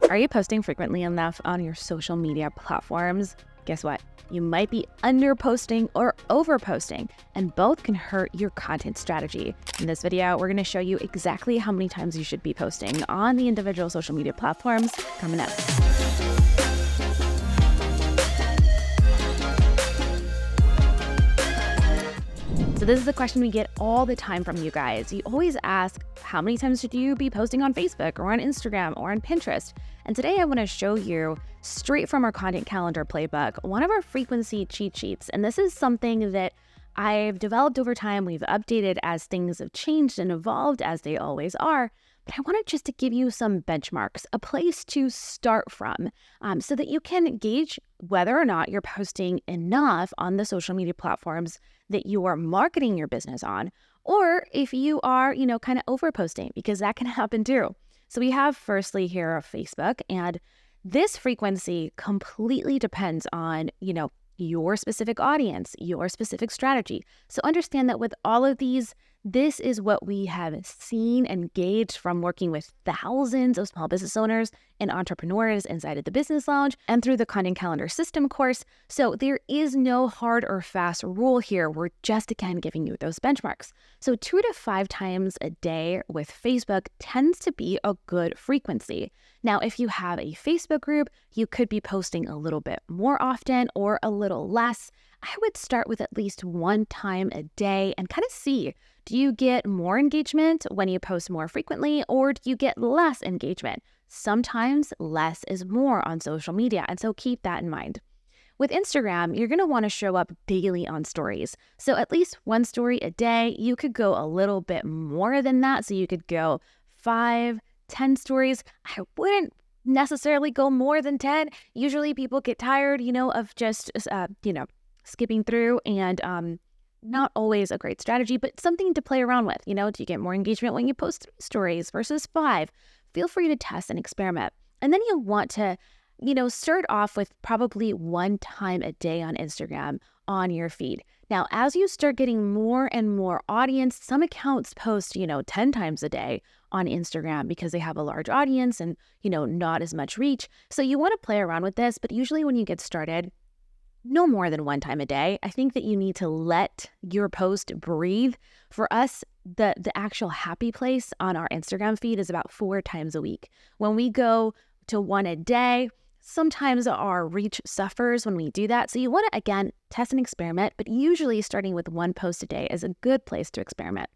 Are you posting frequently enough on your social media platforms? Guess what? You might be under-posting or over-posting, and both can hurt your content strategy. In this video, we're going to show you exactly how many times you should be posting on the individual social media platforms coming up. So this is a question we get all the time from you guys. You always ask, how many times should you be posting on Facebook or on Instagram or on Pinterest? And today I want to show you, straight from our content calendar playbook, one of our frequency cheat sheets. And this is something that I've developed over time. We've updated as things have changed and evolved, as they always are. But I wanted just to give you some benchmarks, a place to start from, so that you can gauge whether or not you're posting enough on the social media platforms that you are marketing your business on, or if you are, kind of over posting, because that can happen too. So we have firstly here Facebook, and this frequency completely depends on, your specific audience, your specific strategy. So understand that with all of these, this is what we have seen and gauged from working with thousands of small business owners and entrepreneurs inside of the Business Lounge and through the Content Calendar System course. So there is no hard or fast rule here. We're just, again, giving you those benchmarks. So 2 to 5 times a day with Facebook tends to be a good frequency. Now, if you have a Facebook group, you could be posting a little bit more often or a little less. I would start with at least 1 time a day and kind of see, do you get more engagement when you post more frequently, or do you get less engagement? Sometimes less is more on social media, and so keep that in mind. With Instagram, you're going to want to show up daily on stories. So at least 1 story a day. You could go a little bit more than that. So you could go 5, 10 stories. I wouldn't necessarily go more than 10. Usually people get tired, of just, skipping through, and not always a great strategy, but something to play around with. Do you get more engagement when you post 3 stories versus 5? Feel free to test and experiment. And then you'll want to, start off with probably 1 time a day on Instagram on your feed. Now, as you start getting more and more audience, some accounts post, 10 times a day on Instagram because they have a large audience and, not as much reach. So you want to play around with this, but usually when you get started, no more than 1 time a day. I think that you need to let your post breathe. For us, the actual happy place on our Instagram feed is about 4 times a week. When we go to 1 a day, sometimes our reach suffers when we do that. So you want to, again, test and experiment, but usually starting with 1 post a day is a good place to experiment.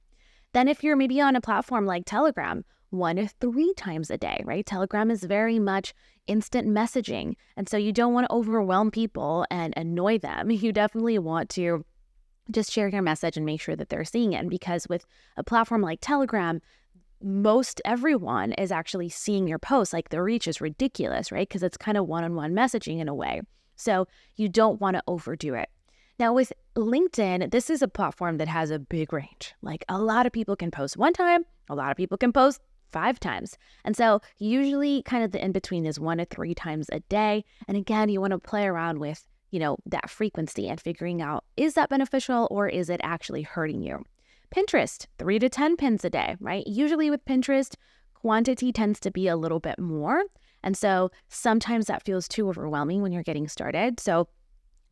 Then if you're maybe on a platform like Telegram, 1 to 3 times a day, right? Telegram is very much instant messaging. And so you don't want to overwhelm people and annoy them. You definitely want to just share your message and make sure that they're seeing it. And because with a platform like Telegram, most everyone is actually seeing your posts. Like the reach is ridiculous, right? Because it's kind of one-on-one messaging in a way. So you don't want to overdo it. Now with LinkedIn, this is a platform that has a big range. Like a lot of people can post 1 time, a lot of people can post 5 times. And so usually kind of the in-between is 1 to 3 times a day. And again, you want to play around with, that frequency and figuring out, is that beneficial or is it actually hurting you? Pinterest, 3 to 10 pins a day, right? Usually with Pinterest, quantity tends to be a little bit more. And so sometimes that feels too overwhelming when you're getting started. So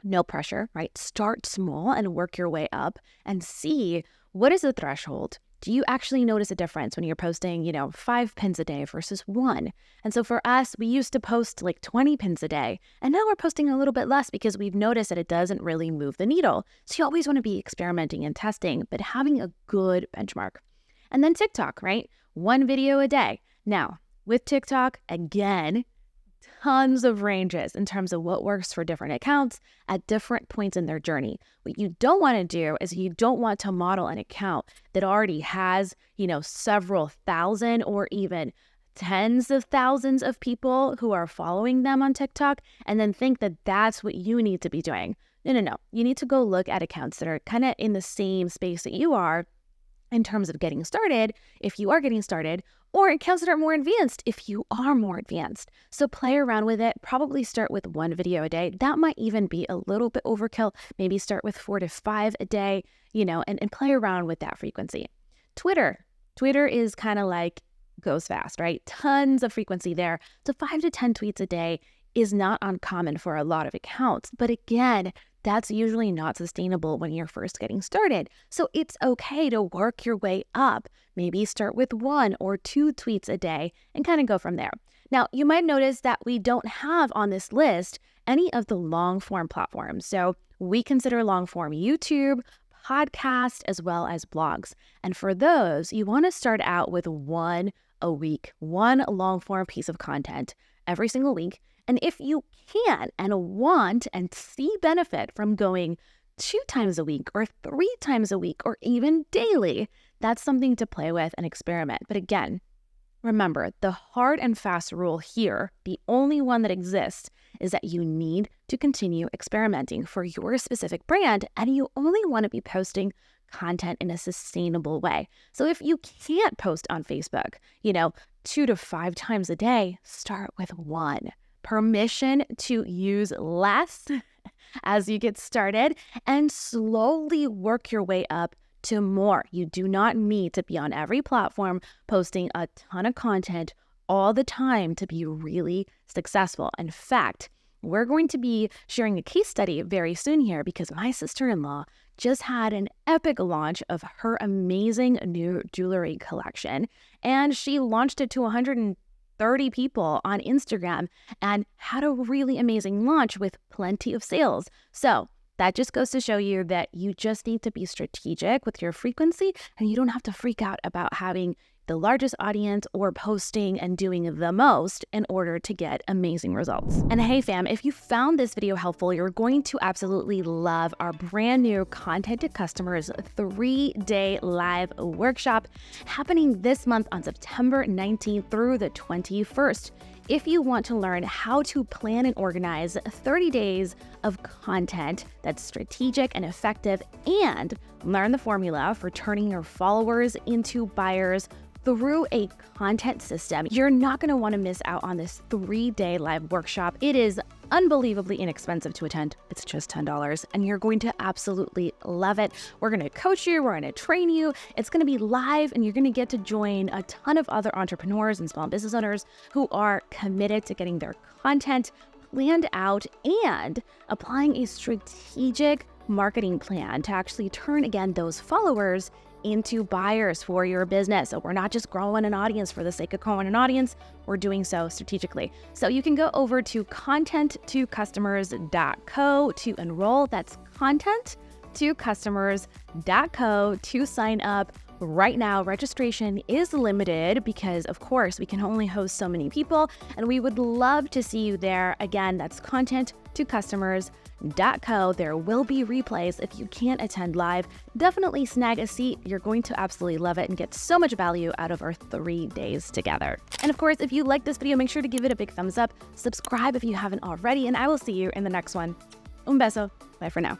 no pressure, right? Start small and work your way up and see, what is the threshold? Do you actually notice a difference when you're posting, 5 pins a day versus 1? And so for us, we used to post like 20 pins a day, and now we're posting a little bit less because we've noticed that it doesn't really move the needle. So you always want to be experimenting and testing, but having a good benchmark. And then TikTok, right? 1 video a day. Now, with TikTok, again, tons of ranges in terms of what works for different accounts at different points in their journey. What you don't want to do is you don't want to model an account that already has, several thousand or even tens of thousands of people who are following them on TikTok and then think that that's what you need to be doing. No. You need to go look at accounts that are kind of in the same space that you are in terms of getting started, if you are getting started, or accounts that are more advanced if you are more advanced. So play around with it. Probably start with 1 video a day. That might even be a little bit overkill. Maybe start with 4 to 5 a day, and play around with that frequency. Twitter is kind of like goes fast, right? Tons of frequency there. So 5 to 10 tweets a day is not uncommon for a lot of accounts. But again, that's usually not sustainable when you're first getting started. So it's okay to work your way up. Maybe start with 1 or 2 tweets a day and kind of go from there. Now, you might notice that we don't have on this list any of the long form platforms. So we consider long form YouTube, podcast, as well as blogs. And for those, you want to start out with 1 a week, 1 long form piece of content every single week. And if you can and want and see benefit from going 2 times a week or 3 times a week or even daily, that's something to play with and experiment. But again, remember, the hard and fast rule here, the only one that exists, is that you need to continue experimenting for your specific brand, and you only want to be posting content in a sustainable way. So if you can't post on Facebook, 2 to 5 times a day, start with 1. Permission to use less as you get started and slowly work your way up to more. You do not need to be on every platform posting a ton of content all the time to be really successful. In fact, we're going to be sharing a case study very soon here because my sister-in-law just had an epic launch of her amazing new jewelry collection, and she launched it to 130 people on Instagram and had a really amazing launch with plenty of sales. So that just goes to show you that you just need to be strategic with your frequency, and you don't have to freak out about having the largest audience or posting and doing the most in order to get amazing results. And hey fam, if you found this video helpful, you're going to absolutely love our brand new Content to Customers 3-day live workshop happening this month on September 19th through the 21st. If you want to learn how to plan and organize 30 days of content that's strategic and effective, and learn the formula for turning your followers into buyers through a content system, you're not going to want to miss out on this 3-day live workshop. It is unbelievably inexpensive to attend. It's just $10, and you're going to absolutely love it. We're going to coach you. We're going to train you. It's going to be live, and you're going to get to join a ton of other entrepreneurs and small business owners who are committed to getting their content planned out and applying a strategic marketing plan to actually turn, again, those followers into buyers for your business. So we're not just growing an audience for the sake of growing an audience, we're doing so strategically. So you can go over to contenttocustomers.co to enroll. That's contenttocustomers.co to sign up. Right now, registration is limited because, of course, we can only host so many people, and we would love to see you there. Again, that's contenttocustomers.co. There will be replays if you can't attend live. Definitely snag a seat. You're going to absolutely love it and get so much value out of our 3 days together. And of course, if you like this video, make sure to give it a big thumbs up. Subscribe if you haven't already, and I will see you in the next one. Un beso. Bye for now.